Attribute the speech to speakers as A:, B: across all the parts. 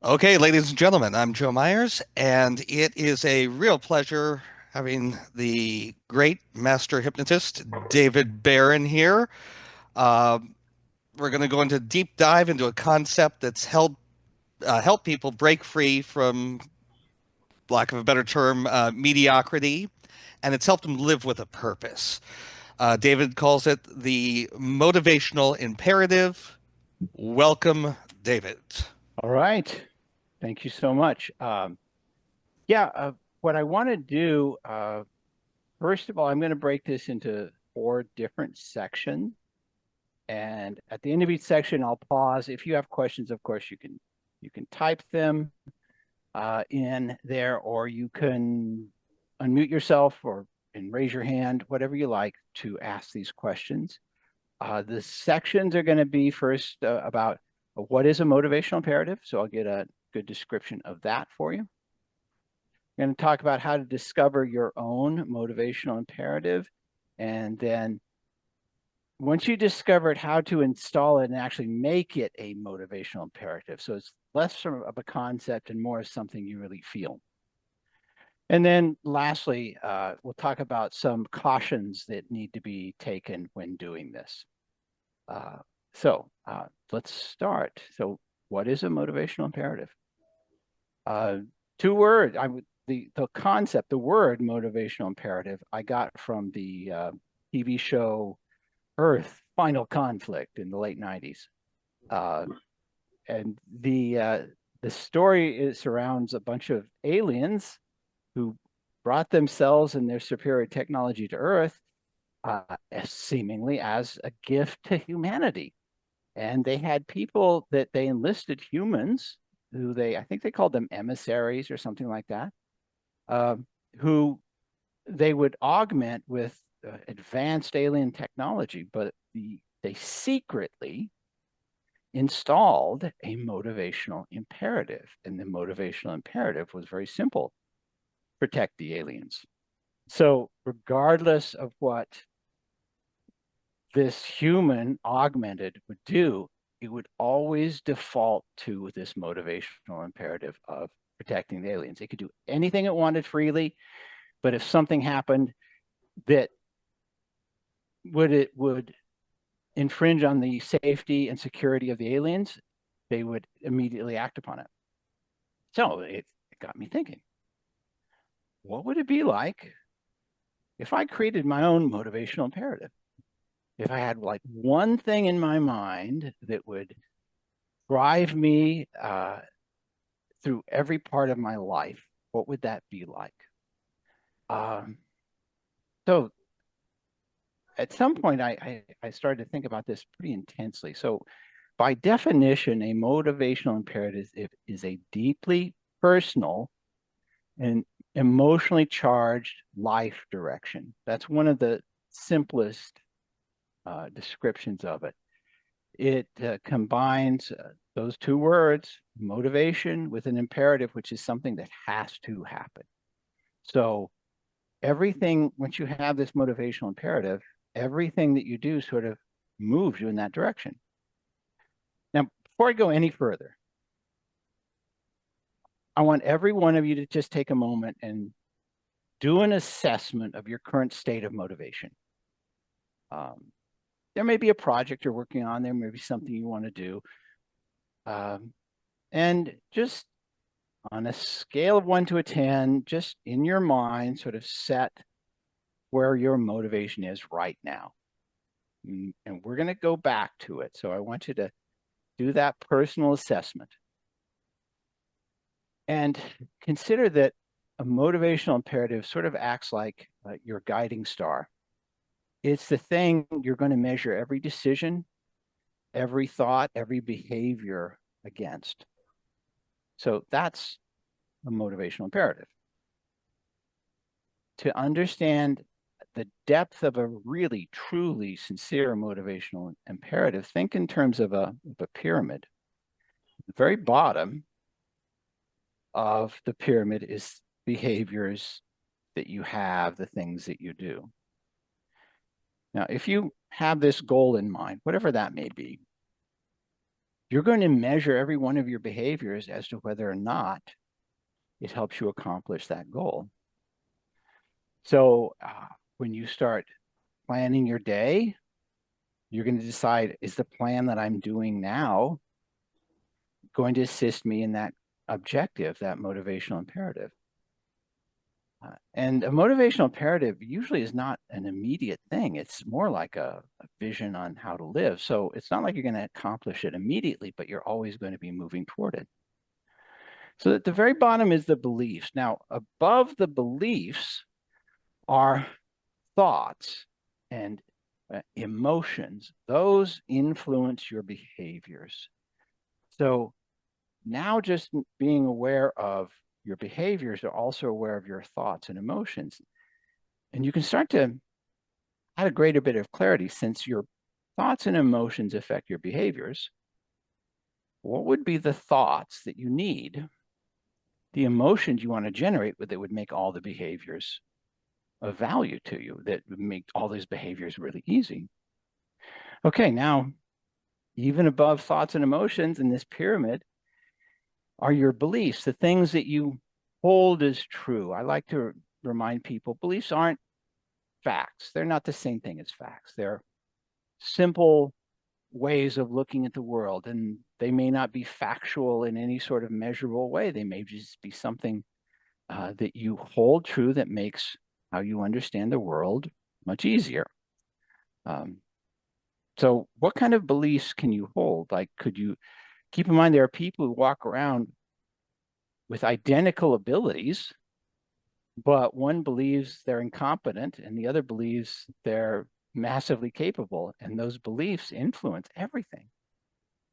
A: Okay, ladies and gentlemen, I'm Joe Myers, and it is a real pleasure having the great master hypnotist David Barron here. Uh, we're going to go into a deep dive into a concept that's helped people break free from, lack of a better term, mediocrity, and it's helped them live with a purpose. David calls it the motivational imperative. Welcome, David.
B: All right. Thank you so much. Yeah, what I want to do, first of all, I'm going to break this into four different sections. And at the end of each section, I'll pause. If you have questions, of course, you can type them in there, or you can unmute yourself or and raise your hand, whatever you like to ask these questions. The sections are going to be first about what is a motivational imperative. So I'll get a good description of that for you. We're going to talk about how to discover your own motivational imperative. And then once you discover it, how to install it and actually make it a motivational imperative. So it's less of a concept and more something you really feel. And then lastly, we'll talk about some cautions that need to be taken when doing this. Uh, so let's start. So what is a motivational imperative? Uh, Two words. The concept, the word motivational imperative, I got from the TV show Earth Final Conflict in the late '90s, and the story surrounds a bunch of aliens who brought themselves and their superior technology to Earth, seemingly as a gift to humanity. And they had people that they enlisted, humans who I think they called them emissaries or something like that, uh, who they would augment with advanced alien technology, but they secretly installed a motivational imperative. And the motivational imperative was very simple: protect the aliens. So, regardless of what this human augmented would do, it would always default to this motivational imperative of protecting the aliens. It could do anything it wanted freely, but if something happened that would infringe on the safety and security of the aliens, they would immediately act upon it. So it got me thinking, what would it be like if I created my own motivational imperative? If I had like one thing in my mind that would drive me through every part of my life, what would that be like? Um, so at some point, I started to think about this pretty intensely. So by definition, a motivational imperative is a deeply personal and emotionally charged life direction. That's one of the simplest descriptions of it. It combines those two words, motivation, with an imperative, which is something that has to happen. So everything, once you have this motivational imperative, everything that you do sort of moves you in that direction. Now, before I go any further, I want every one of you to just take a moment and do an assessment of your current state of motivation. Um, there may be a project you're working on, there may be something you want to do. Um, and just on a scale of 1 to 10, just in your mind, sort of set where your motivation is right now. And we're going to go back to it. So I want you to do that personal assessment and consider that a motivational imperative sort of acts like your guiding star. It's the thing you're going to measure every decision, every thought, every behavior against. So that's a motivational imperative. To understand the depth of a really, truly sincere motivational imperative, think in terms of a pyramid. The very bottom of the pyramid is behaviors that you have, the things that you do. Now, if you have this goal in mind, whatever that may be, you're going to measure every one of your behaviors as to whether or not it helps you accomplish that goal. So when you start planning your day, you're going to decide, is the plan that I'm doing now going to assist me in that objective, that motivational imperative? And a motivational imperative usually is not an immediate thing. It's more like a vision on how to live. So it's not like you're going to accomplish it immediately, but you're always going to be moving toward it. So at the very bottom is the beliefs. Now, above the beliefs are thoughts and emotions. Those influence your behaviors. So now just being aware of your behaviors are also aware of your thoughts and emotions. And you can start to add a greater bit of clarity since your thoughts and emotions affect your behaviors. What would be the thoughts that you need, the emotions you want to generate that would make all the behaviors of value to you, that would make all these behaviors really easy? Okay, now, even above thoughts and emotions in this pyramid are your beliefs, the things that you hold as true. I like to remind people beliefs aren't facts. They're not the same thing as facts. They're simple ways of looking at the world, and they may not be factual in any sort of measurable way. They may just be something that you hold true that makes how you understand the world much easier. Um, so what kind of beliefs can you hold? Like, could you keep in mind there are people who walk around with identical abilities, but one believes they're incompetent and the other believes they're massively capable, and those beliefs influence everything.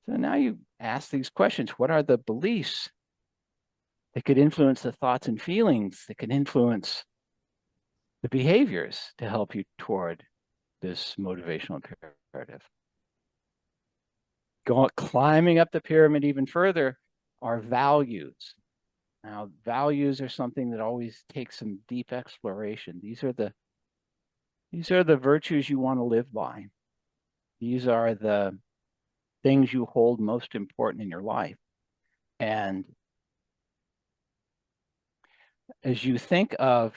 B: So now you ask these questions. What are the beliefs that could influence the thoughts and feelings that could influence the behaviors to help you toward this motivational imperative? Climbing up the pyramid even further are values. Now, values are something that always takes some deep exploration. These are the virtues you want to live by. These are the things you hold most important in your life. And as you think of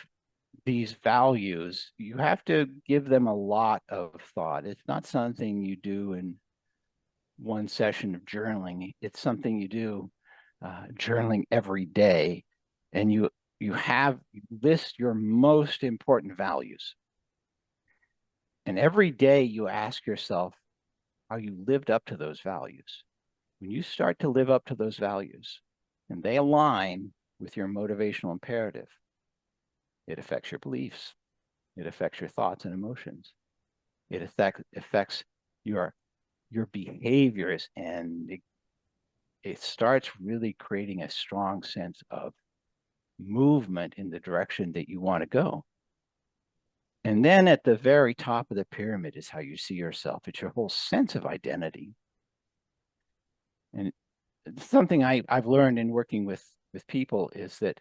B: these values, you have to give them a lot of thought. It's not something you do in one session of journaling. It's something you do journaling every day, and you list your most important values. And every day you ask yourself how you lived up to those values. When you start to live up to those values and they align with your motivational imperative, it affects your beliefs. It affects your thoughts and emotions. It affects your behaviors, and it starts really creating a strong sense of movement in the direction that you want to go. And then at the very top of the pyramid is how you see yourself. It's your whole sense of identity. And something I've learned in working with people is that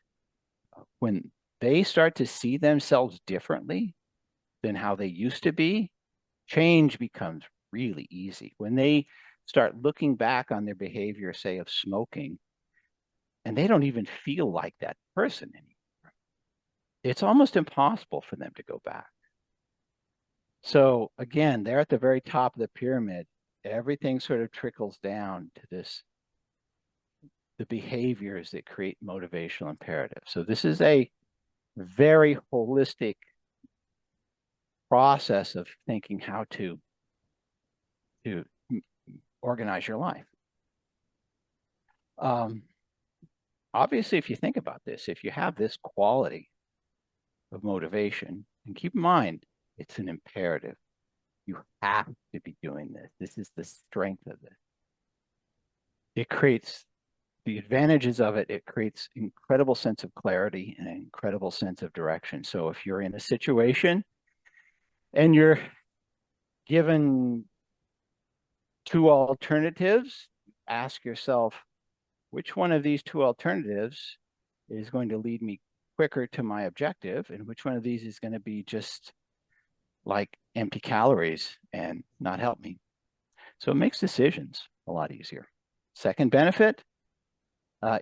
B: when they start to see themselves differently than how they used to be, change becomes really easy. When they start looking back on their behavior, say of smoking, and they don't even feel like that person anymore, it's almost impossible for them to go back. So again, they're at the very top of the pyramid. Everything sort of trickles down to the behaviors that create motivational imperative. So this is a very holistic process of thinking how to organize your life. Obviously, if you think about this, if you have this quality of motivation, and keep in mind, it's an imperative. You have to be doing this. This is the strength of this. It creates the advantages of it. It creates incredible sense of clarity and an incredible sense of direction. So if you're in a situation and you're given two alternatives, ask yourself, which one of these two alternatives is going to lead me quicker to my objective, and which one of these is going to be just like empty calories and not help me? So it makes decisions a lot easier. Second benefit,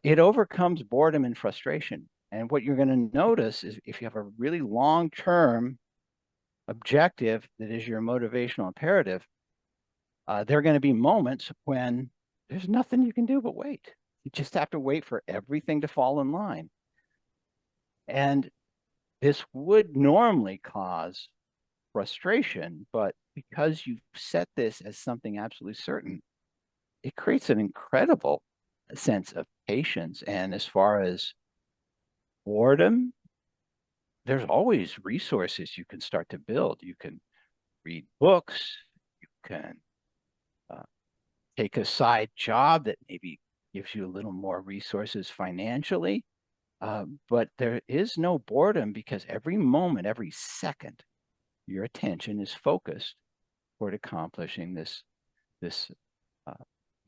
B: it overcomes boredom and frustration. And what you're going to notice is if you have a really long-term objective that is your motivational imperative, there are going to be moments when there's nothing you can do but wait. You just have to wait for everything to fall in line. And this would normally cause frustration, but because you've set this as something absolutely certain, it creates an incredible sense of patience. And as far as boredom, there's always resources you can start to build. You can read books, you can uh, take a side job that maybe gives you a little more resources financially. But there is no boredom because every moment, every second, your attention is focused toward accomplishing this uh,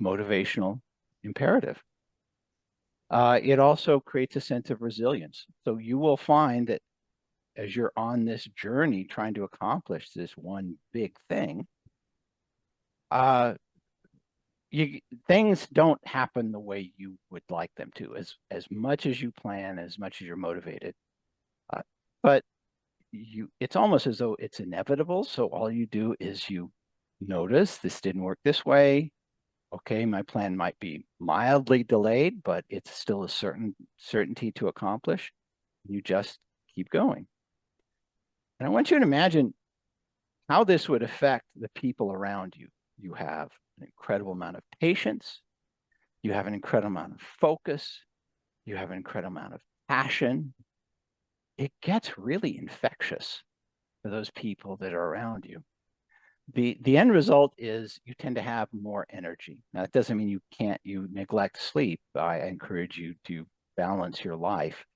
B: motivational imperative. It also creates a sense of resilience. So you will find that as you're on this journey trying to accomplish this one big thing, uh, things don't happen the way you would like them to, as much as you plan, as much as you're motivated. But it's almost as though it's inevitable. So all you do is you notice this didn't work this way. Okay, my plan might be mildly delayed, but it's still a certainty to accomplish. You just keep going. And I want you to imagine how this would affect the people around you. You have an incredible amount of patience. You have an incredible amount of focus. You have an incredible amount of passion. It gets really infectious for those people that are around you. The end result is you tend to have more energy. Now, that doesn't mean you neglect sleep. I encourage you to balance your life.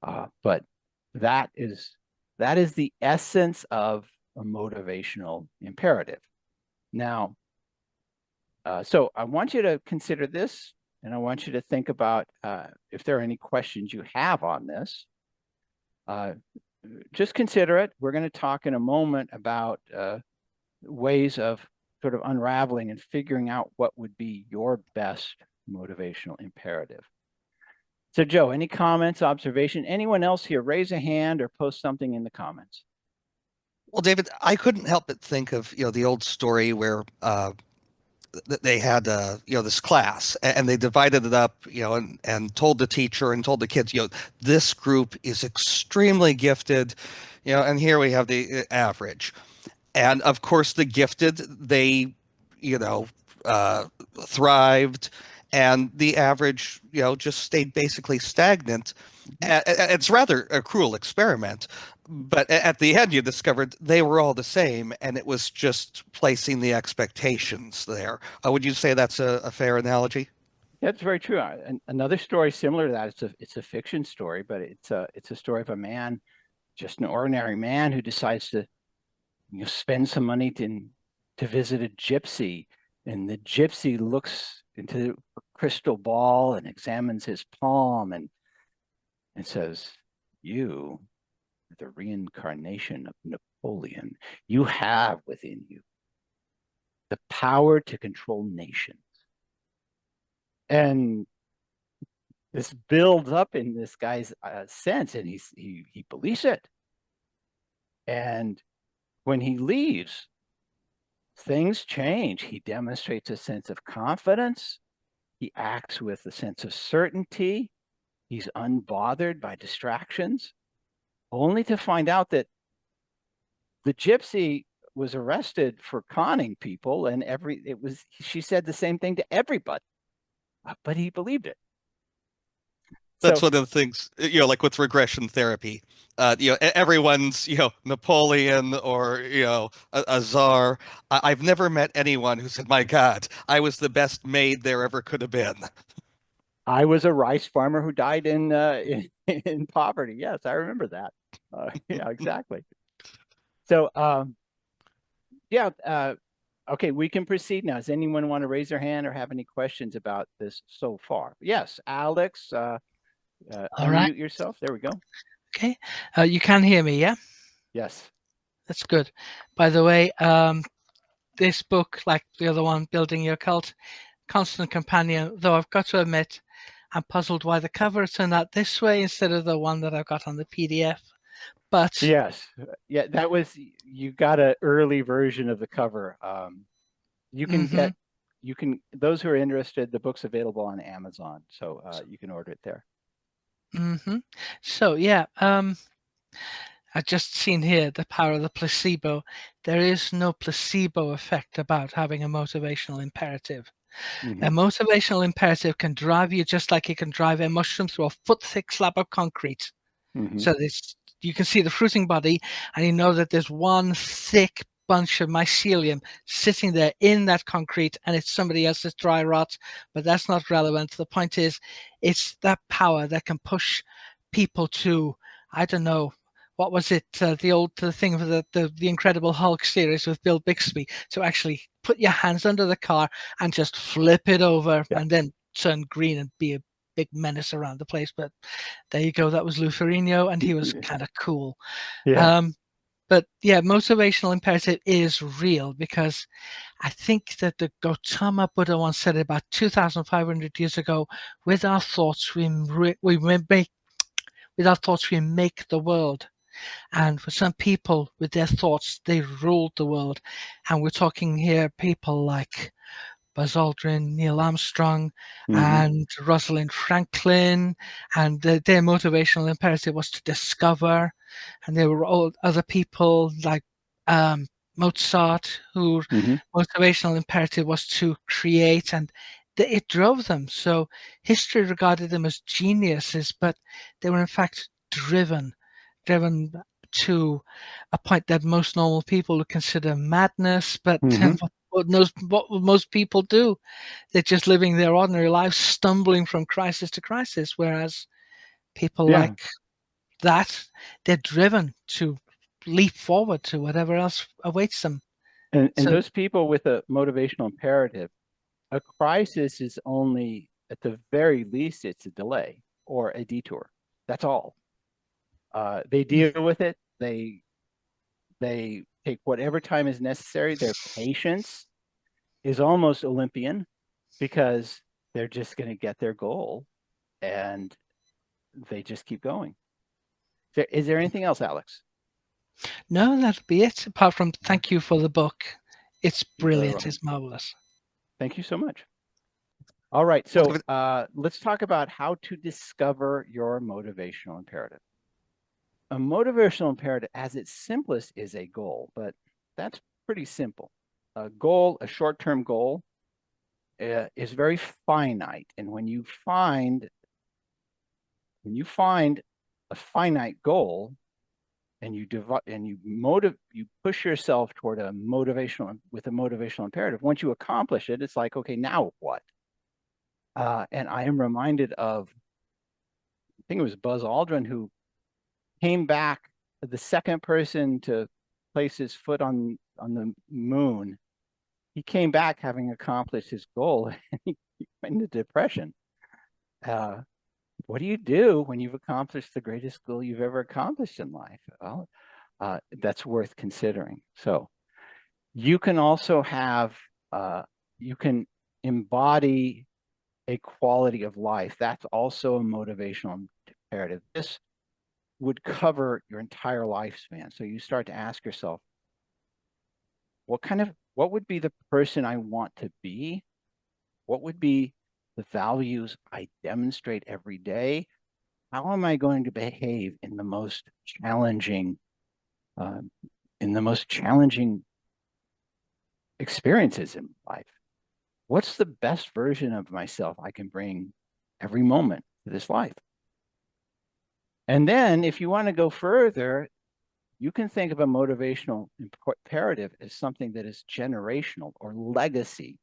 B: But that is the essence of a motivational imperative. Now, so I want you to consider this, and I want you to think about if there are any questions you have on this. Just consider it. We're going to talk in a moment about ways of sort of unraveling and figuring out what would be your best motivational imperative. So, Joe, any comments, observation? Anyone else here? Raise a hand or post something in the comments.
A: Well, David, I couldn't help but think of, the old story where they had this class and they divided it up, and told the teacher and told the kids, this group is extremely gifted, and here we have the average. And of course, the gifted, they, you know, uh, thrived, and the average, just stayed basically stagnant. It's rather a cruel experiment, but at the end, you discovered they were all the same, and it was just placing the expectations there. Would you say that's a fair analogy?
B: That's very true. Another story similar to that. It's a fiction story, but it's a story of a man, just an ordinary man who decides to spend some money to visit a gypsy, and the gypsy looks into a crystal ball and examines his palm and says, "You are the reincarnation of Napoleon. You have within you the power to control nations." And this builds up in this guy's sense, and he believes it. And when he leaves, things change. He demonstrates a sense of confidence. He acts with a sense of certainty. He's unbothered by distractions, only to find out that the gypsy was arrested for conning people, and she said the same thing to everybody, but he believed it.
A: That's
B: So
A: one of the things, like with regression therapy. Everyone's, Napoleon or, a czar. I've never met anyone who said, my God, I was the best maid there ever could have been.
B: I was a rice farmer who died in poverty. Yes, I remember that. Yeah, exactly. So yeah, okay, we can proceed now. Does anyone want to raise their hand or have any questions about this so far? Yes, Alex,
C: All right.
B: unmute yourself. There we go.
C: Okay. You can hear me, yeah?
B: Yes.
C: That's good. By the way, this book, like the other one, Building Your Cult, constant companion, though I've got to admit, I'm puzzled why the cover turned out this way instead of the one that I've got on the PDF. But
B: Yes, yeah, that was, you got an early version of the cover. You can get, those who are interested, the book's available on Amazon, so you can order it there.
C: So yeah, I've just seen here the power of the placebo. There is no placebo effect about having a motivational imperative. A motivational imperative can drive you just like it can drive a mushroom through a foot-thick slab of concrete. So this, you can see the fruiting body, and you know that there's one thick bunch of mycelium sitting there in that concrete, and it's somebody else's dry rot, but that's not relevant. The point is, it's that power that can push people to, I don't know, what was it, the thing of the Incredible Hulk series with Bill Bixby, to actually put your hands under the car and just flip it over and then turn green and be a big menace around the place. But there you go. That was Lou Ferrigno, and he was kind of cool. But yeah, motivational imperative is real, because I think that the Gautama Buddha once said it about 2,500 years ago, with our thoughts we make the world. And for some people, with their thoughts, they ruled the world. And we're talking here people like Buzz Aldrin, Neil Armstrong, and Rosalind Franklin, and their motivational imperative was to discover. And there were all other people like Mozart, whose motivational imperative was to create, and it drove them. So history regarded them as geniuses, but they were in fact driven to a point that most normal people would consider madness. But what most people do, they're just living their ordinary lives, stumbling from crisis to crisis. Whereas people like that, they're driven to leap forward to whatever else awaits them.
B: And those people with a motivational imperative, a crisis is only, at the very least, it's a delay or a detour. That's all. They deal with it. They take whatever time is necessary. Their patience is almost Olympian, because they're just going to get their goal, and they just keep going. Is there anything else, Alex?
C: No, that'll be it. Apart from thank you for the book. It's brilliant. It's marvelous.
B: Thank you so much. All right, so let's talk about how to discover your motivational imperative. A motivational imperative, as its simplest, is a goal, but that's pretty simple. A goal, a short-term goal, is very finite, and when you find a finite goal, and you push yourself toward a motivational imperative. Once you accomplish it, it's like, okay, now what? And I am reminded of, I think it was Buzz Aldrin, who came back the second person to place his foot on the moon. He came back having accomplished his goal, and he went into depression. What do you do when you've accomplished the greatest goal you've ever accomplished in life? Well, that's worth considering. So you can also have, you can embody a quality of life. That's also a motivational imperative. This would cover your entire lifespan. So you start to ask yourself, what would be the person I want to be? What would be the values I demonstrate every day? How am I going to behave in the most challenging experiences in life? What's the best version of myself I can bring every moment to this life? And then if you want to go further, you can think of a motivational imperative as something that is generational or legacy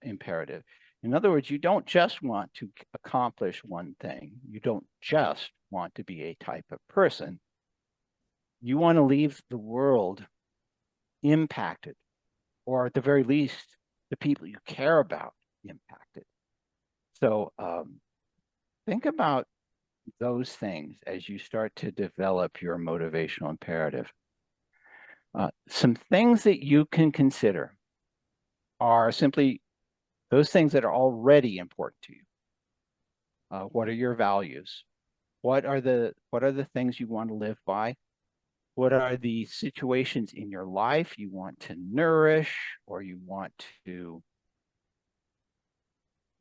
B: imperative. In other words, you don't just want to accomplish one thing. You don't just want to be a type of person. You want to leave the world impacted, or at the very least, the people you care about impacted. So think about those things as you start to develop your motivational imperative. Some things that you can consider are simply those things that are already important to you. What are your values? What are the things you want to live by? What are the situations in your life you want to nourish or you want to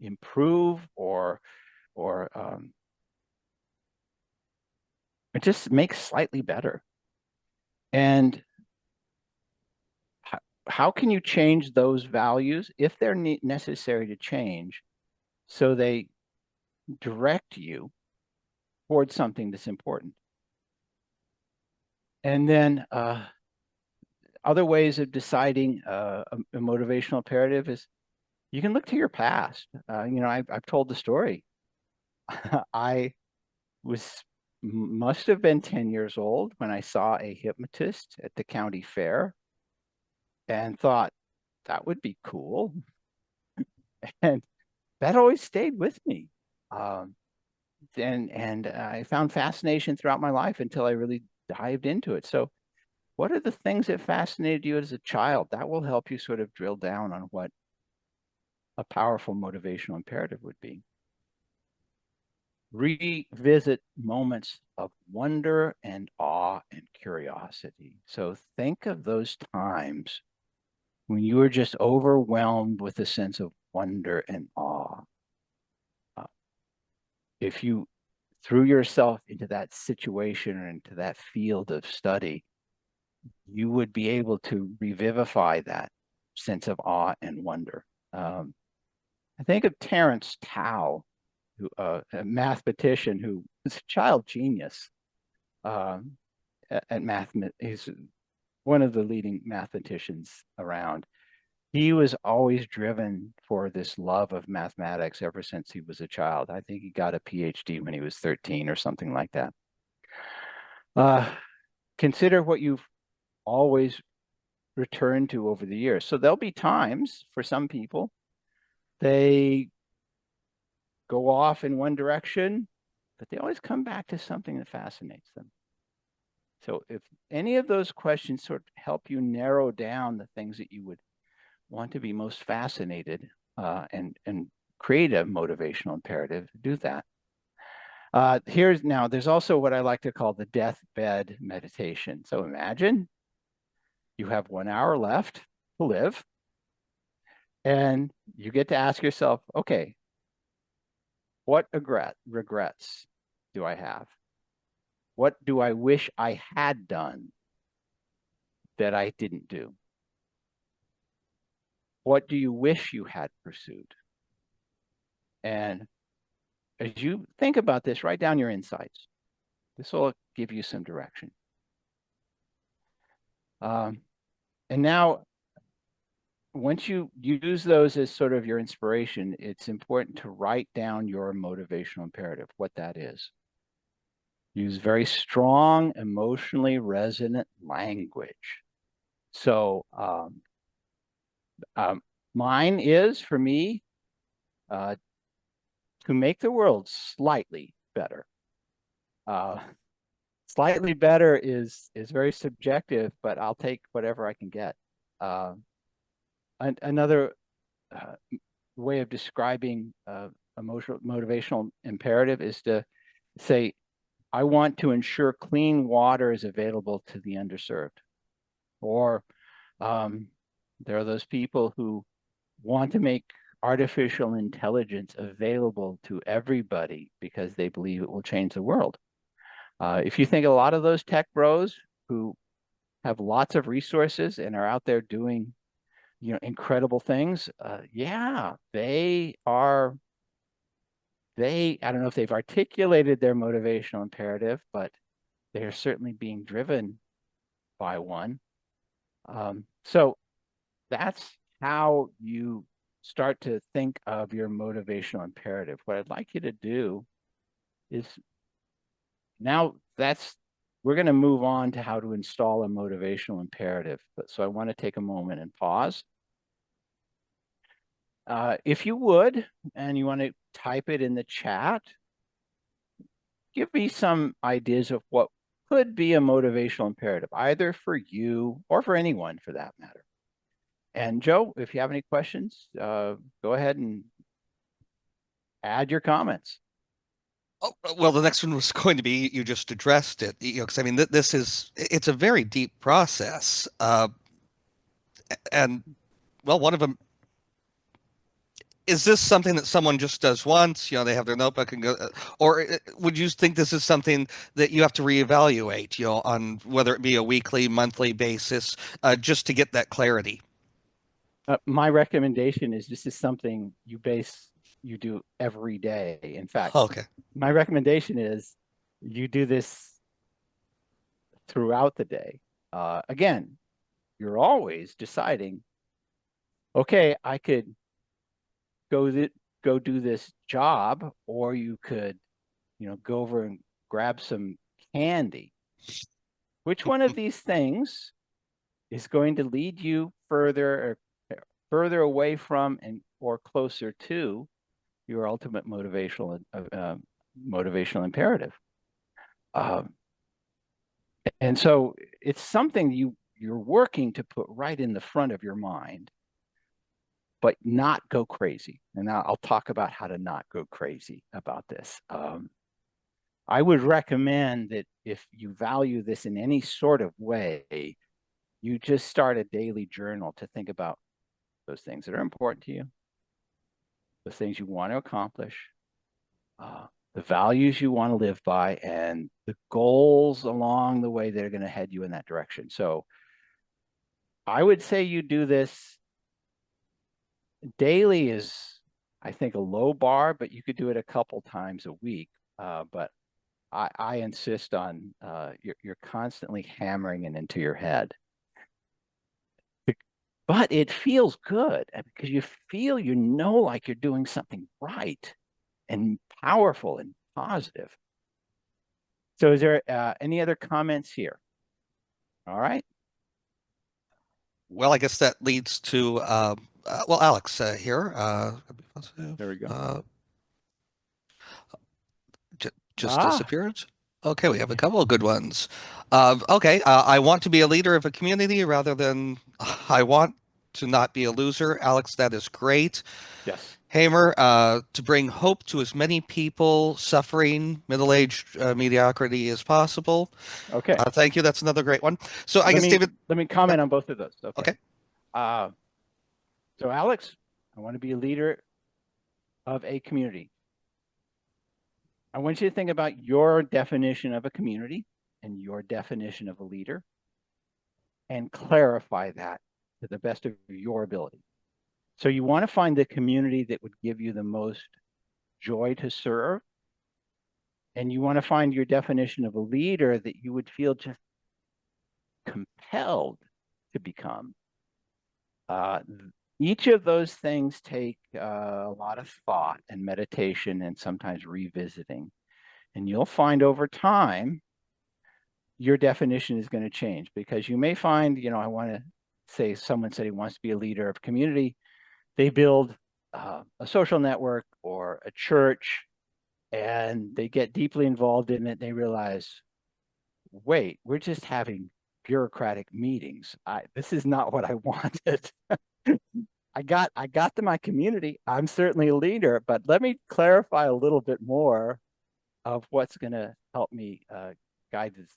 B: improve or just make slightly better? And how can you change those values if they're necessary to change so they direct you towards something that's important? And then other ways of deciding a motivational imperative is you can look to your past. I've told the story. I must have been 10 years old when I saw a hypnotist at the county fair and thought that would be cool. And that always stayed with me. And I found fascination throughout my life until I really dived into it. So what are the things that fascinated you as a child? That will help you sort of drill down on what a powerful motivational imperative would be. Revisit moments of wonder and awe and curiosity. So think of those times when you were just overwhelmed with a sense of wonder and awe. If you threw yourself into that situation or into that field of study, you would be able to revivify that sense of awe and wonder. I think of Terence Tao, a mathematician who was a child genius at math. He's one of the leading mathematicians around. He was always driven for this love of mathematics ever since he was a child. I think he got a PhD when he was 13 or something like that. Consider what you've always returned to over the years. So there'll be times for some people, they go off in one direction, but they always come back to something that fascinates them. So if any of those questions sort of help you narrow down the things that you would want to be most fascinated and create a motivational imperative, do that. There's also what I like to call the deathbed meditation. So imagine you have 1 hour left to live, and you get to ask yourself, okay, what regrets do I have? What do I wish I had done that I didn't do? What do you wish you had pursued? And as you think about this, write down your insights. This will give you some direction. And now, once you use those as sort of your inspiration, it's important to write down your motivational imperative, what that is. Use very strong, emotionally resonant language. So mine is, for me, to make the world slightly better. Slightly better is very subjective, but I'll take whatever I can get. Another way of describing emotional motivational imperative is to say, I want to ensure clean water is available to the underserved. Or there are those people who want to make artificial intelligence available to everybody because they believe it will change the world. If you think a lot of those tech bros who have lots of resources and are out there doing, incredible things, yeah, I don't know if they've articulated their motivational imperative, but they're certainly being driven by one. So that's how you start to think of your motivational imperative. What I'd like you to do is we're going to move on to how to install a motivational imperative. So I want to take a moment and pause. If you would, and you want to type it in the chat, give me some ideas of what could be a motivational imperative, either for you or for anyone for that matter. And Joe, if you have any questions, go ahead and add your comments.
A: Oh, well, the next one was going to be you just addressed it, because I mean, it's a very deep process. And well, one of them is this something that someone just does once, they have their notebook and go, or would you think this is something that you have to reevaluate, on whether it be a weekly, monthly basis, just to get that clarity?
B: My recommendation is this is something you do every day. In fact,
A: Okay.
B: my recommendation is you do this throughout the day. Again, you're always deciding, okay, I could go do this job, or you could, go over and grab some candy. Which one of these things is going to lead you further away from and or closer to your ultimate motivational imperative? Um, and so it's something you're working to put right in the front of your mind, but not go crazy. And I'll talk about how to not go crazy about this. I would recommend that if you value this in any sort of way, you just start a daily journal to think about those things that are important to you, the things you want to accomplish, the values you want to live by, and the goals along the way that are going to head you in that direction. So I would say you do this daily is, I think, a low bar, but you could do it a couple times a week. But I insist on you're constantly hammering it into your head. But it feels good because you know like you're doing something right and powerful and positive. So is there any other comments here? All right.
A: Well, I guess that leads to, well, Alex here.
B: There we go.
A: Just disappeared. Okay, we have a couple of good ones. Okay, I want to be a leader of a community rather than I want to not be a loser. Alex, that is great.
B: Yes.
A: Hamer, to bring hope to as many people suffering middle-aged mediocrity as possible.
B: Okay.
A: Thank you. That's another great one. So I guess, David.
B: Let me comment on both of those. Okay.
A: Okay.
B: So Alex, I want to be a leader of a community. I want you to think about your definition of a community and your definition of a leader and clarify that to the best of your ability. So you want to find the community that would give you the most joy to serve. And you want to find your definition of a leader that you would feel just compelled to become. Each of those things take a lot of thought and meditation and sometimes revisiting. And you'll find over time, your definition is going to change because you may find, I want to say someone said he wants to be a leader of community. They build a social network or a church and they get deeply involved in it. They realize, wait, we're just having bureaucratic meetings. This is not what I wanted. I got to my community. I'm certainly a leader, but let me clarify a little bit more of what's going to help me guide this,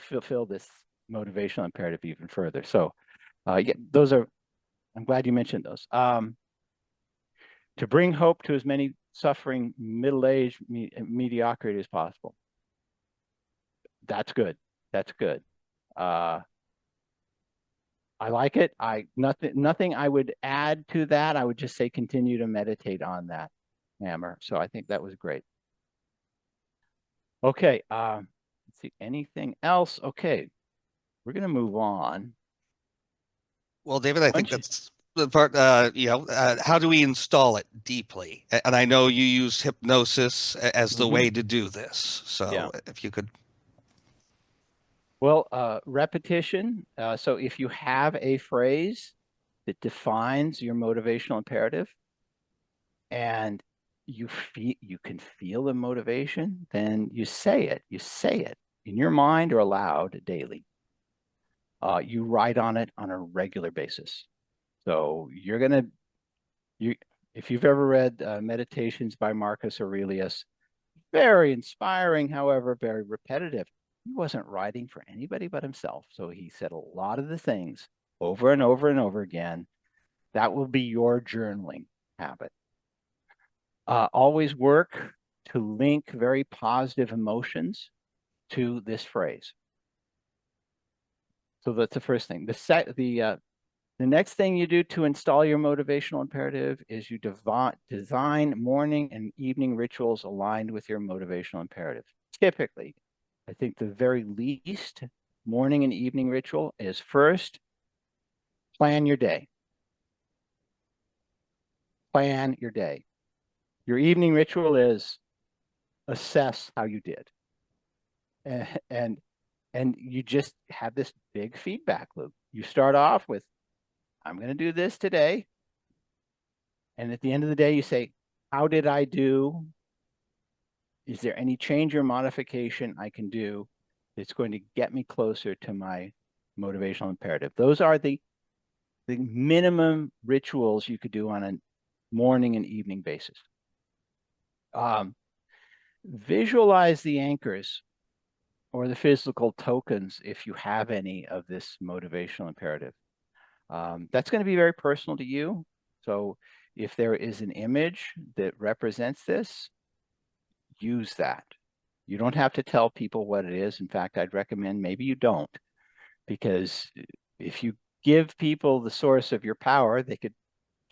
B: fulfill this motivational imperative even further. So, yeah, I'm glad you mentioned those. To bring hope to as many suffering middle-aged mediocrity as possible. That's good. That's good. I like it. Nothing I would add to that. I would just say continue to meditate on that, Hammer. So I think that was great. Okay. Let's see. Anything else? Okay. We're going to move on.
A: Well, David, I think that's the part, how do we install it deeply? And I know you use hypnosis as the way to do this. So if you could.
B: Well, repetition. So if you have a phrase that defines your motivational imperative and you can feel the motivation, then you say it. You say it in your mind or aloud daily. You write on it on a regular basis. So if you've ever read Meditations by Marcus Aurelius, very inspiring, however, very repetitive. He wasn't writing for anybody but himself. So he said a lot of the things over and over and over again. That will be your journaling habit. Always work to link very positive emotions to this phrase. So that's the first thing. The next thing you do to install your motivational imperative is you design morning and evening rituals aligned with your motivational imperative. Typically, I think the very least morning and evening ritual is first, plan your day. Plan your day. Your evening ritual is assess how you did. And you just have this big feedback loop. You start off with, I'm going to do this today. And at the end of the day, you say, how did I do? Is there any change or modification I can do that's going to get me closer to my motivational imperative? Those are the minimum rituals you could do on a morning and evening basis. Visualize the anchors or the physical tokens if you have any of this motivational imperative. That's going to be very personal to you. So if there is an image that represents this, use that. You don't have to tell people what it is. In fact, I'd recommend maybe you don't, because if you give people the source of your power, they could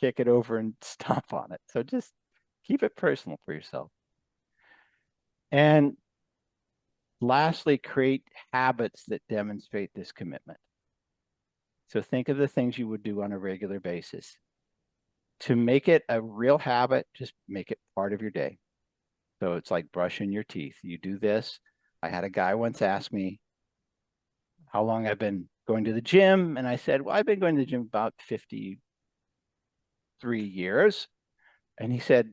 B: kick it over and stomp on it. So just keep it personal for yourself. And lastly, create habits that demonstrate this commitment. So think of the things you would do on a regular basis. To make it a real habit, just make it part of your day. So it's like brushing your teeth. You do this. I had a guy once ask me how long I've been going to the gym. And I said, well, I've been going to the gym about 53 years. And he said,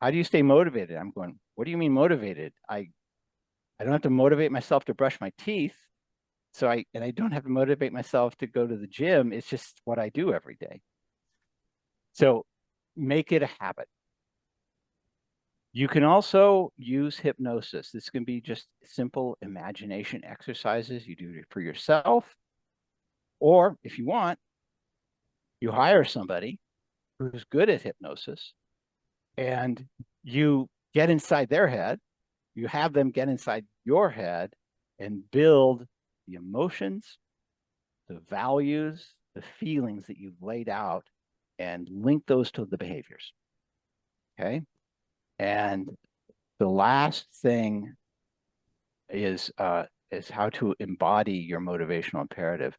B: how do you stay motivated? I'm going, what do you mean motivated? I don't have to motivate myself to brush my teeth. I don't have to motivate myself to go to the gym. It's just what I do every day. So make it a habit. You can also use hypnosis. This can be just simple imagination exercises you do for yourself. Or if you want, you hire somebody who's good at hypnosis and you get inside their head. You have them get inside your head and build the emotions, the values, the feelings that you've laid out and link those to the behaviors. Okay. And the last thing is how to embody your motivational imperative.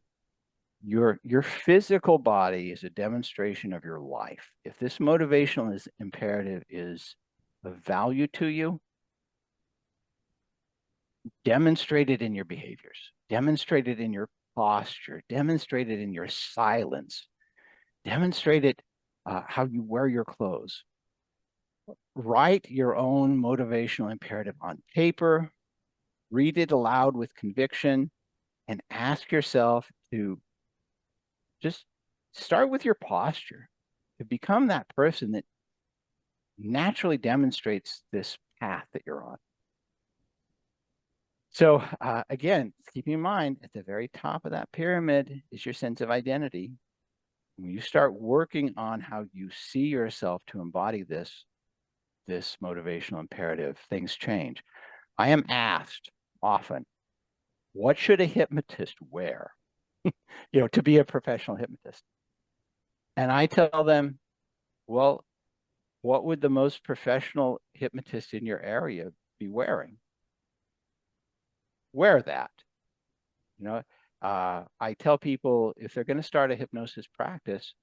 B: Your physical body is a demonstration of your life. If this motivational imperative is of value to you, demonstrate it in your behaviors, demonstrate it in your posture, demonstrate it in your silence, demonstrate it how you wear your clothes. Write your own motivational imperative on paper, read it aloud with conviction, and ask yourself to just start with your posture, to become that person that naturally demonstrates this path that you're on. So again, keeping in mind, at the very top of that pyramid is your sense of identity. When you start working on how you see yourself to embody this motivational imperative, things change. I am asked often, what should a hypnotist wear, to be a professional hypnotist? And I tell them, well, what would the most professional hypnotist in your area be wearing? Wear that. I tell people if they're going to start a hypnosis practice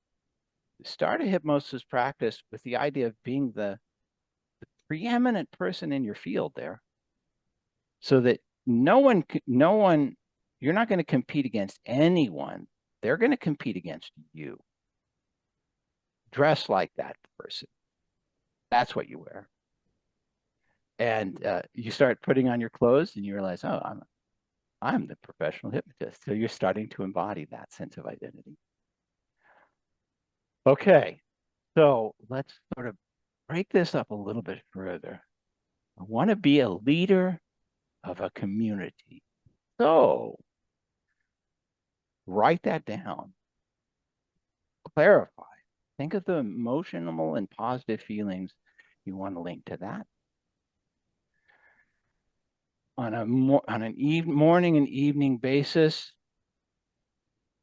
B: with the idea of being the preeminent person in your field there, so that no one, you're not going to compete against anyone. They're going to compete against you. Dress like that person. That's what you wear. And you start putting on your clothes and you realize, oh, I'm the professional hypnotist. So you're starting to embody that sense of identity. Okay, so let's sort of break this up a little bit further. I want to be a leader of a community. So write that down, clarify. Think of the emotional and positive feelings you want to link to that. On an morning and evening basis,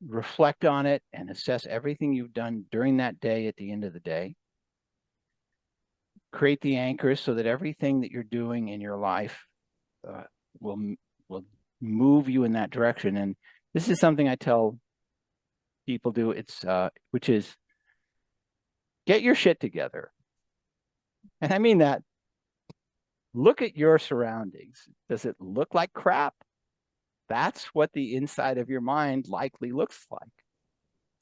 B: reflect on it and assess everything you've done during that day at the end of the day. Create the anchors so that everything that you're doing in your life will move you in that direction. And this is something I tell people do. It's which is get your shit together. And I mean that. Look at your surroundings. Does it look like crap? That's what the inside of your mind likely looks like.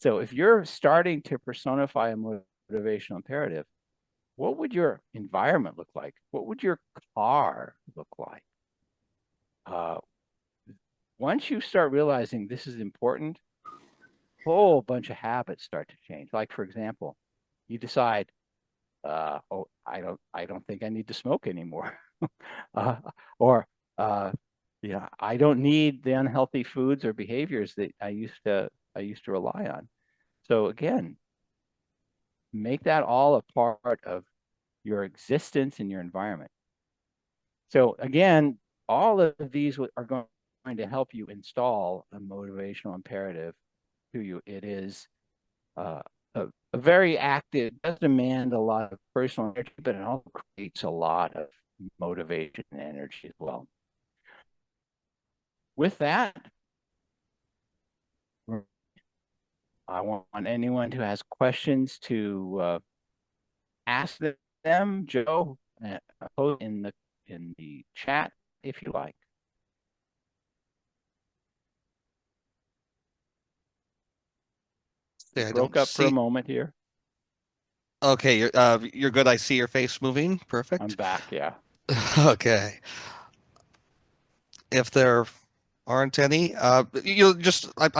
B: So if you're starting to personify a motivational imperative, what would your environment look like? What would your car look like? Once you start realizing this is important, a whole bunch of habits start to change. Like, for example, you decide, oh, I don't think I need to smoke anymore. Or yeah, I don't need the unhealthy foods or behaviors that I used to rely on. So again, make that all a part of your existence and your environment. So again, all of these are going to help you install a motivational imperative to you. It is a very active, does demand a lot of personal energy, but it also creates a lot of motivation and energy as well. With that, I want anyone who has questions to ask them. Joe, post in the chat if you like.
A: Yeah, I
B: Broke
A: don't
B: up for a
A: see.
B: moment here.
A: Okay, you're good. I see your face moving.
B: I'm
A: Perfect.
B: back. Yeah.
A: Okay. If there aren't any, I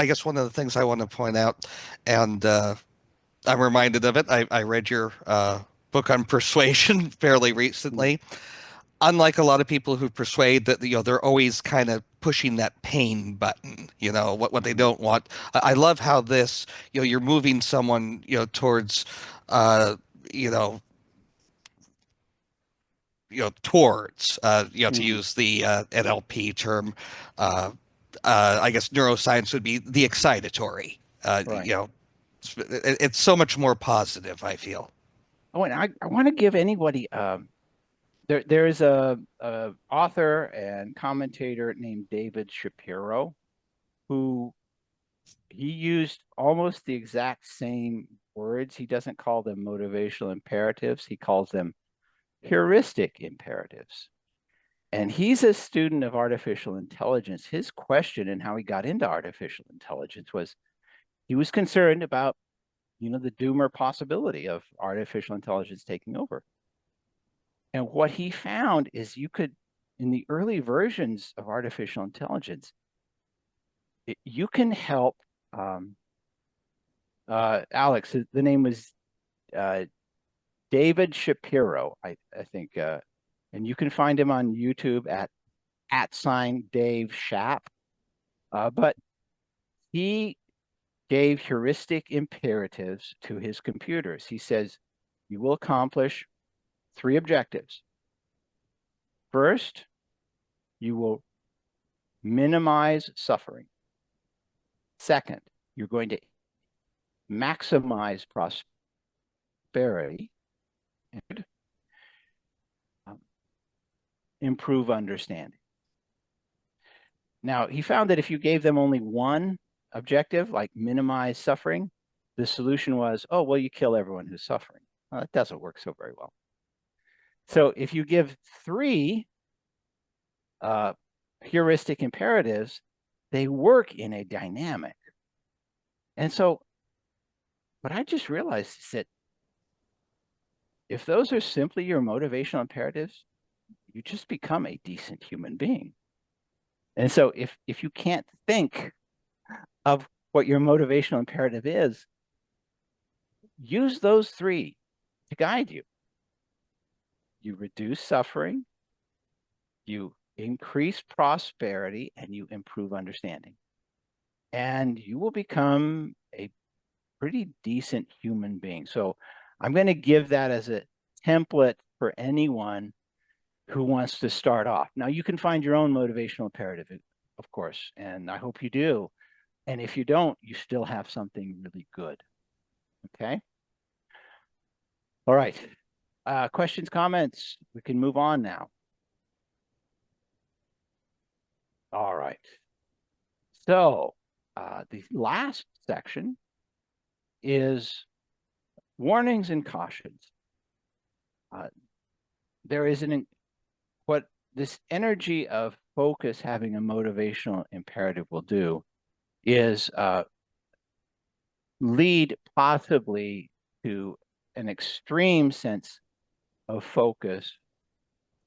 A: guess one of the things I want to point out, and I'm reminded of it. I read your book on persuasion fairly recently. Unlike a lot of people who persuade that, they're always kind of pushing that pain button, what they don't want. I love how this, you're moving someone, towards, you know, towards, to use the NLP term, uh, I guess neuroscience would be the excitatory.
B: Right.
A: It's so much more positive, I feel.
B: Oh, and I want to give anybody there is a author and commentator named David Shapiro who he used almost the exact same words. He doesn't call them motivational imperatives. He calls them heuristic imperatives. And he's a student of artificial intelligence. His question and how he got into artificial intelligence was he was concerned about, the doomer possibility of artificial intelligence taking over. And what he found is you could, in the early versions of artificial intelligence, you can help. Alex, the name was David Shapiro, I think, and you can find him on YouTube at sign Dave Shap. But he gave heuristic imperatives to his computers. He says, you will accomplish 3 objectives. First, you will minimize suffering. Second, you're going to maximize prosperity and improve understanding. Now, he found that if you gave them only one objective, like minimize suffering, the solution was, oh, well, you kill everyone who's suffering. Well, that doesn't work so very well. So if you give 3 heuristic imperatives, they work in a dynamic. And so what I just realized is that if those are simply your motivational imperatives, you just become a decent human being. And so if you can't think of what your motivational imperative is, use those three to guide you. You reduce suffering, you increase prosperity, and you improve understanding. And you will become a pretty decent human being. So I'm going to give that as a template for anyone who wants to start off. Now, you can find your own motivational imperative, of course, and I hope you do. And if you don't, you still have something really good. Okay. All right. Questions, comments? We can move on now. All right. So the last section is warnings and cautions. There is what this energy of focus having a motivational imperative will do is lead possibly to an extreme sense of focus,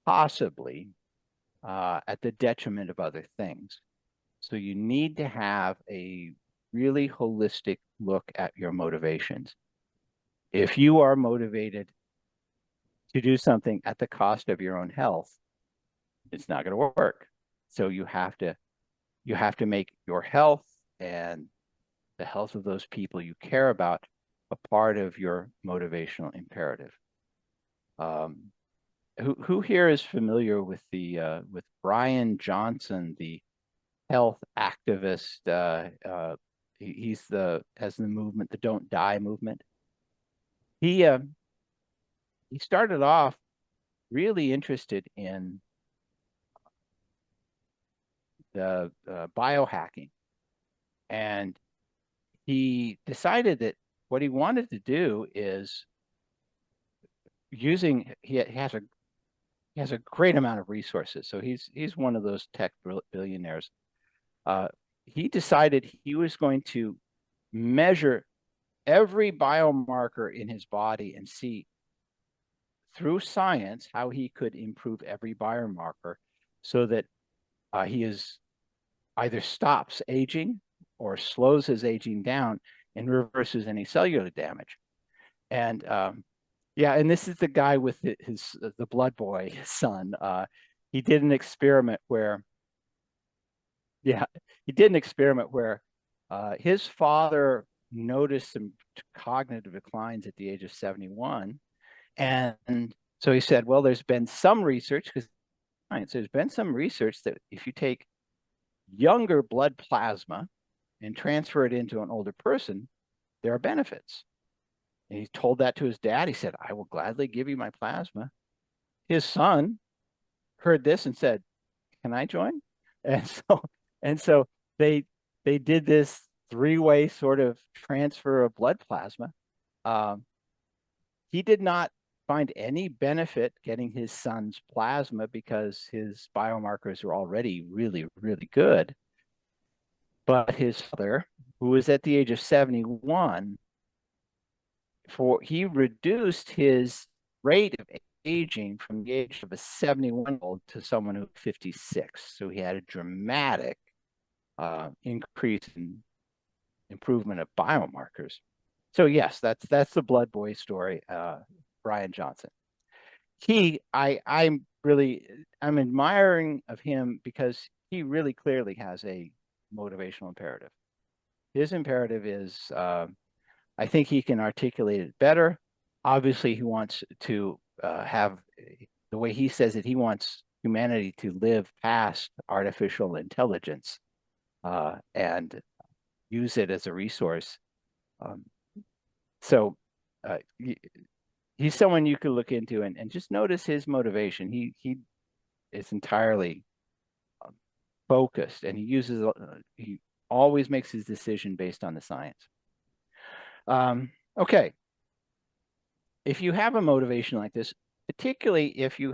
B: possibly at the detriment of other things. So you need to have a really holistic look at your motivations. If you are motivated to do something at the cost of your own health, it's not going to work. So you have to make your health and the health of those people you care about a part of your motivational imperative. Who here is familiar with the with Brian Johnson, the health activist? He's has the movement, the Don't Die movement. He started off really interested in the biohacking, and he decided that what he wanted to do is he has a great amount of resources. So he's one of those tech billionaires. He decided he was going to measure every biomarker in his body and see through science how he could improve every biomarker so that he is either stops aging or slows his aging down and reverses any cellular damage. And yeah, and this is the guy with the blood boy son. He did an experiment where, yeah, he did an experiment where his father noticed some cognitive declines at the age of 71. And so he said, well, there's been some research, because there's been some research that if you take younger blood plasma and transfer it into an older person, there are benefits. And he told that to his dad. He said, I will gladly give you my plasma. His son heard this and said, can I join? And so they did this three-way sort of transfer of blood plasma. He did not find any benefit getting his son's plasma because his biomarkers were already really, really good. But his father, who was at the age of 71, he reduced his rate of aging from the age of a 71-year-old to someone who's 56. So he had a dramatic increase in improvement of biomarkers. So yes, that's the blood boy story, Brian Johnson. I'm admiring of him because he really clearly has a motivational imperative. His imperative is, I think he can articulate it better. Obviously, he wants to have, the way he says it, he wants humanity to live past artificial intelligence and use it as a resource. So he's someone you could look into and just notice his motivation. He is entirely focused, and he always makes his decision based on the science. Okay. If you have a motivation like this, particularly if you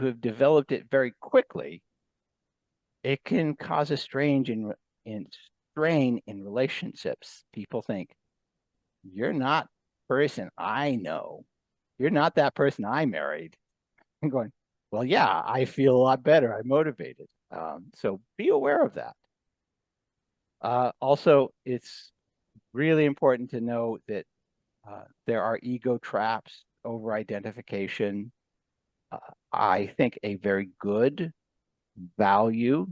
B: have developed it very quickly, it can cause a strain in relationships. People think, you're not the person I know. You're not that person I married. I'm going, well, yeah, I feel a lot better. I'm motivated. So be aware of that. Also, it's really important to know that there are ego traps, over identification. I think a very good value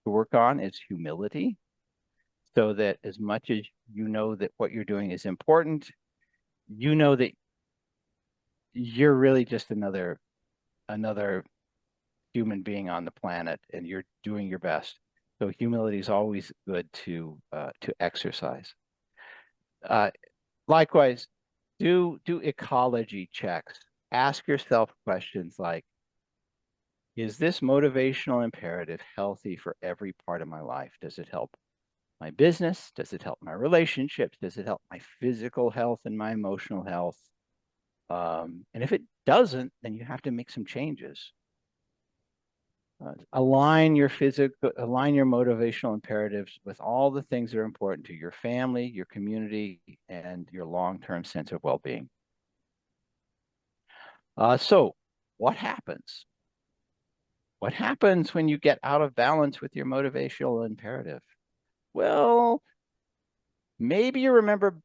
B: to work on is humility, so that as much as you know that what you're doing is important, you know that you're really just another human being on the planet, and you're doing your best. So humility is always good to exercise. Likewise, do ecology checks. Ask yourself questions like, is this motivational imperative healthy for every part of my life? Does it help my business? Does it help my relationships? Does it help my physical health and my emotional health? And if it doesn't, then you have to make some changes. Align your motivational imperatives with all the things that are important to your family, your community, and your long-term sense of well-being. So what happens? What happens when you get out of balance with your motivational imperative? Well, maybe you remember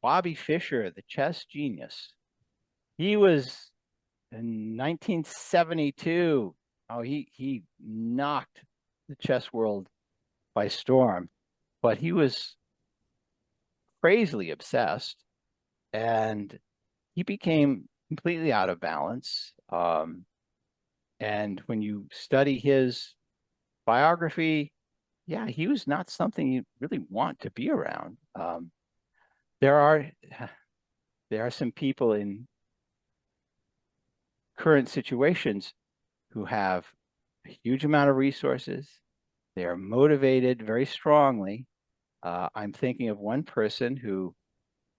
B: Bobby Fischer, the chess genius. He was in 1972. Oh, he knocked the chess world by storm, but he was crazily obsessed, and he became completely out of balance. And when you study his biography, yeah, he was not something you really want to be around. There are some people in current situations who have a huge amount of resources. They are motivated very strongly. I'm thinking of one person who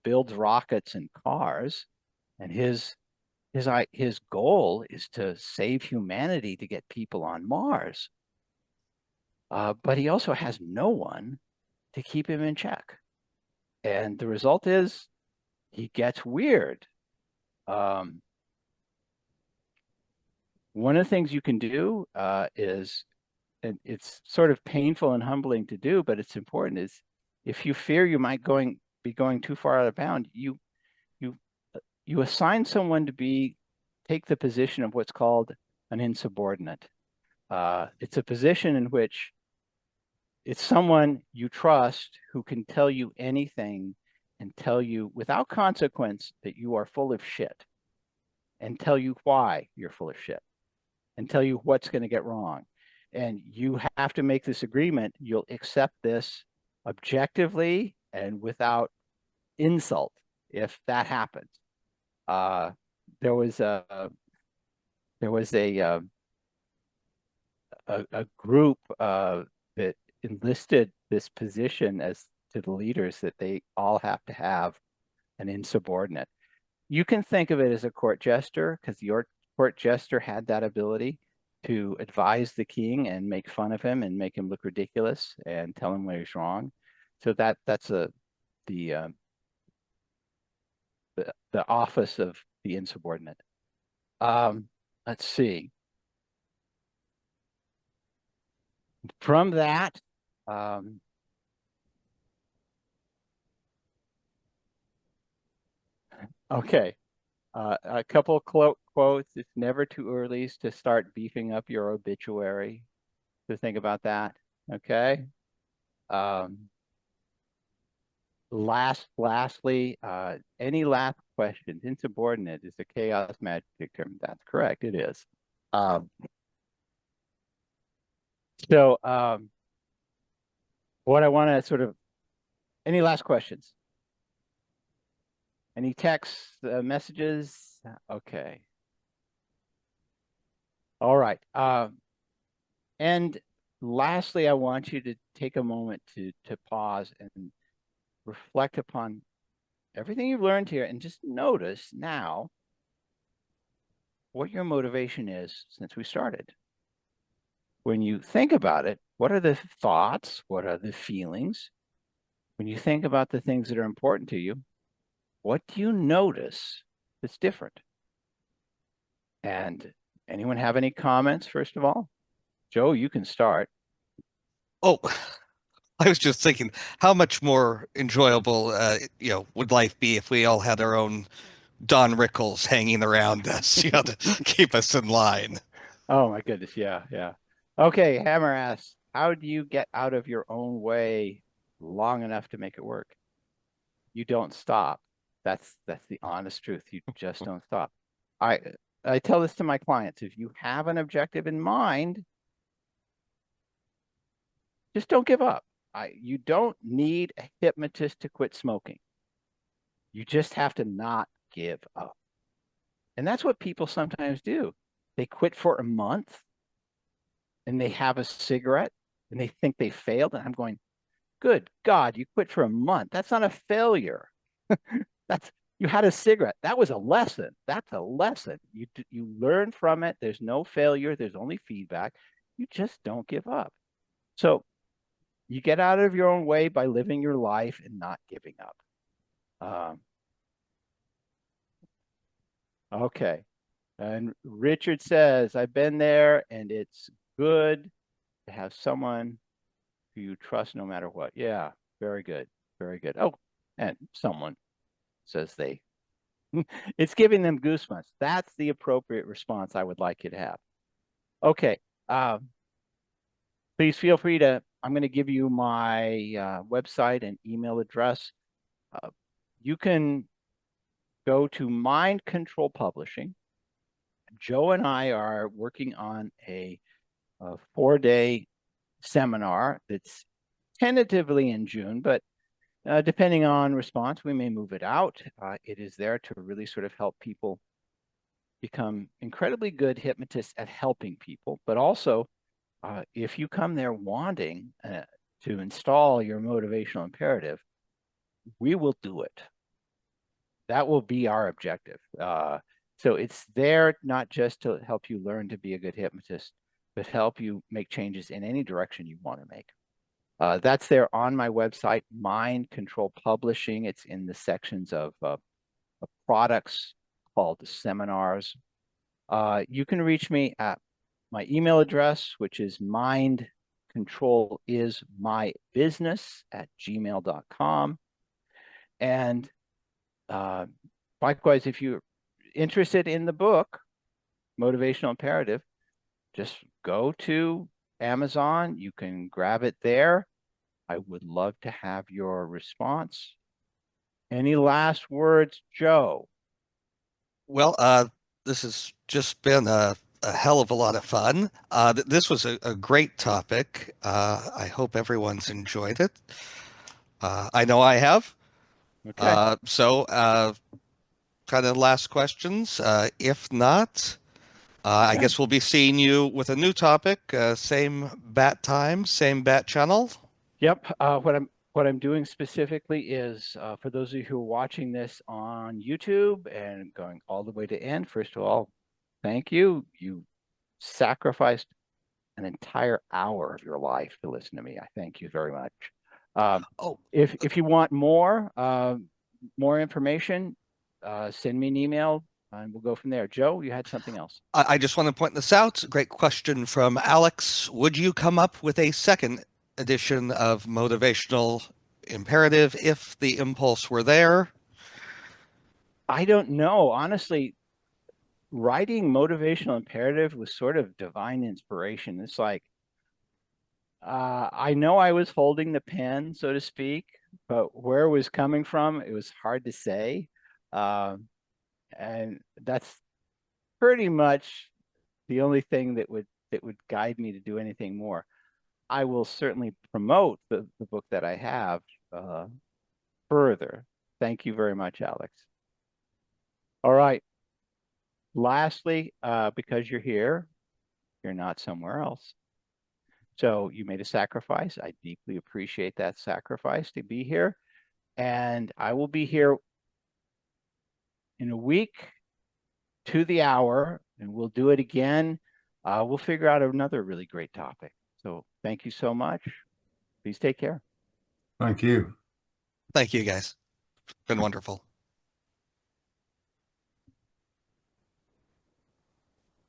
B: builds rockets and cars, and his goal is to save humanity, to get people on Mars. But he also has no one to keep him in check. And the result is he gets weird. One of the things you can do is, and it's sort of painful and humbling to do, but it's important, is if you fear you might be going too far out of bound, you assign someone to take the position of what's called an insubordinate. It's a position in which it's someone you trust who can tell you anything and tell you without consequence that you are full of shit, and tell you why you're full of shit, and tell you what's going to get wrong. And you have to make this agreement. You'll accept this objectively and without insult if that happens. There was a group that enlisted this position as to the leaders, that they all have to have an insubordinate. You can think of it as a court jester, because your court jester had that ability to advise the king and make fun of him and make him look ridiculous and tell him when he's wrong. So that's the office of the insubordinate. Let's see. From that, okay, a couple of quotes. It's never too early to start beefing up your obituary. To think about that. Okay. Lastly, any last questions? Insubordinate is a chaos magic term. That's correct. It is. So what I want to sort of, any last questions? Any texts, messages? Okay. All right. And lastly, I want you to take a moment to pause and reflect upon everything you've learned here, and just notice now what your motivation is since we started. When you think about it, what are the thoughts? What are the feelings? When you think about the things that are important to you, what do you notice that's different? And Anyone have any comments, first of all? Joe, you can start.
A: Oh, I was just thinking, how much more enjoyable, would life be if we all had our own Don Rickles hanging around us, to keep us in line.
B: Oh my goodness, yeah, yeah. Okay, Hammer asks, how do you get out of your own way long enough to make it work? You don't stop. That's the honest truth. You just don't stop. I I tell this to my clients. If you have an objective in mind, just don't give up. You don't need a hypnotist to quit smoking. You just have to not give up. And that's what people sometimes do. They quit for a month and they have a cigarette and they think they failed. And I'm going, good God, you quit for a month. That's not a failure. That's you had a cigarette. That was a lesson. That's a lesson. You learn from it. There's no failure. There's only feedback. You just don't give up. So you get out of your own way by living your life and not giving up. Okay. And Richard says, I've been there and it's good to have someone who you trust no matter what. Yeah, very good. Very good. Oh, and someone says they, it's giving them goosebumps. That's the appropriate response I would like you to have. Okay. Please feel free to, I'm going to give you my website and email address. You can go to Mind Control Publishing. Joe and I are working on a 4-day seminar that's tentatively in June, but depending on response, we may move it out. It is there to really sort of help people become incredibly good hypnotists at helping people, but also if you come there wanting to install your motivational imperative, we will do it. That will be our objective. So it's there not just to help you learn to be a good hypnotist, but help you make changes in any direction you want to make. That's there on my website, Mind Control Publishing. It's in the sections of products called seminars. You can reach me at my email address, which is mindcontrolismybusiness@gmail.com. And likewise, if you're interested in the book, Motivational Imperative, just go to Amazon. You can grab it there. I would love to have your response. Any last words, Joe?
A: Well, this has just been a hell of a lot of fun. This was a great topic. I hope everyone's enjoyed it. I know I have.
B: Okay.
A: Kind of last questions. If not, I
B: Okay.
A: guess we'll be seeing you with a new topic, same bat time, same bat channel.
B: Yep. What I'm doing specifically is for those of you who are watching this on YouTube and going all the way to end, first of all, thank you. You sacrificed an entire hour of your life to listen to me. I thank you very much.
A: Oh,
B: If you want more information, send me an email and we'll go from there. Joe, you had something else.
A: I just want to point this out. Great question from Alex. Would you come up with a second edition of Motivational Imperative if the impulse were there?
B: I don't know. Honestly, writing Motivational Imperative was sort of divine inspiration. It's like, I know I was holding the pen, so to speak, but where it was coming from, it was hard to say. And that's pretty much the only thing that would guide me to do anything more. I will certainly promote the book that I have further. Thank you very much, Alex. All right. Lastly, because you're here, you're not somewhere else. So you made a sacrifice. I deeply appreciate that sacrifice to be here. And I will be here in a week to the hour, and we'll do it again. We'll figure out another really great topic. So thank you so much. Please take care.
D: Thank you.
A: Thank you, guys. Been wonderful.